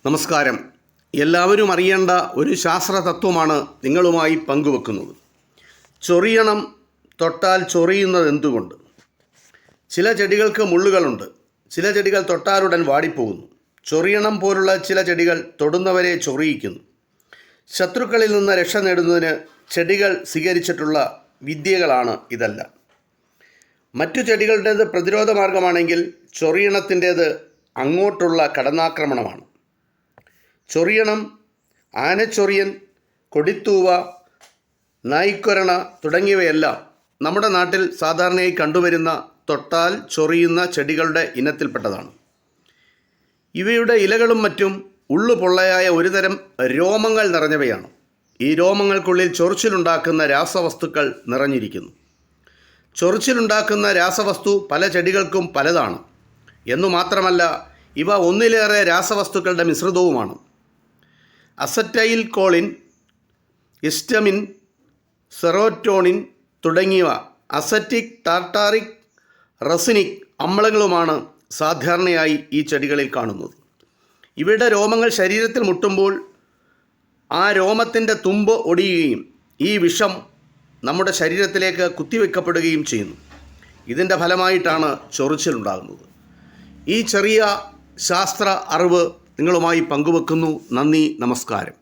നമസ്കാരം. എല്ലാവരും അറിയേണ്ട ഒരു ശാസ്ത്ര തത്വമാണ് നിങ്ങളുമായി പങ്കുവെക്കുന്നത്. ചൊറിയണം, തൊട്ടാൽ ചൊറിയുന്നത് എന്തുകൊണ്ട്? ചില ചെടികൾക്ക് മുള്ളുകളുണ്ട്. ചില ചെടികൾ തൊട്ടാലുടൻ വാടിപ്പോകുന്നു. ചൊറിയണം പോലുള്ള ചില ചെടികൾ തൊടുന്നവരെ ചൊറിയിക്കുന്നു. ശത്രുക്കളിൽ നിന്ന് രക്ഷ നേടുന്നതിന് ചെടികൾ സ്വീകരിച്ചിട്ടുള്ള വിദ്യകളാണ് ഇതെല്ലാം. മറ്റു ചെടികളുടേത് പ്രതിരോധ മാർഗമാണെങ്കിൽ ചൊറിയണത്തിൻ്റേത് അങ്ങോട്ടുള്ള കടന്നാക്രമണമാണ്. ചൊറിയണം, ആനച്ചൊറിയൻ, കൊടിത്തൂവ, നായ്ക്കൊരണ തുടങ്ങിയവയെല്ലാം നമ്മുടെ നാട്ടിൽ സാധാരണയായി കണ്ടുവരുന്ന തൊട്ടാൽ ചൊറിയുന്ന ചെടികളുടെ ഇനത്തിൽപ്പെട്ടതാണ്. ഇവയുടെ ഇലകളും മറ്റും ഉള്ളുപൊള്ളയായ ഒരുതരം രോമങ്ങൾ നിറഞ്ഞവയാണ്. ഈ രോമങ്ങൾക്കുള്ളിൽ ചൊറിച്ചിലുണ്ടാക്കുന്ന രാസവസ്തുക്കൾ നിറഞ്ഞിരിക്കുന്നു. ചൊറിച്ചിലുണ്ടാക്കുന്ന രാസവസ്തു പല ചെടികൾക്കും പലതാണ്. എന്നു മാത്രമല്ല, ഇവ ഒന്നിലേറെ രാസവസ്തുക്കളുടെ മിശ്രിതവുമാണ്. അസറ്റൈൽ കോളിൻ, ഹിസ്റ്റമിൻ, സെറോറ്റോണിൻ തുടങ്ങിയവ അസറ്റിക്, ടാർട്ടാറിക്, റസിനിക് അമ്ലങ്ങളുമാണ് സാധാരണയായി ഈ ചെടികളിൽ കാണുന്നത്. ഇവയുടെ രോമങ്ങൾ ശരീരത്തിൽ മുട്ടുമ്പോൾ ആ രോമത്തിൻ്റെ തുമ്പ് ഒടിയുകയും ഈ വിഷം നമ്മുടെ ശരീരത്തിലേക്ക് കുത്തിവെക്കപ്പെടുകയും ചെയ്യുന്നു. ഇതിൻ്റെ ഫലമായിട്ടാണ് ചൊറിച്ചിലുണ്ടാകുന്നത്. ഈ ചെറിയ ശാസ്ത്ര അറിവ് നിങ്ങളുമായി പങ്കുവെക്കുന്നു. നന്ദി, നമസ്കാരം.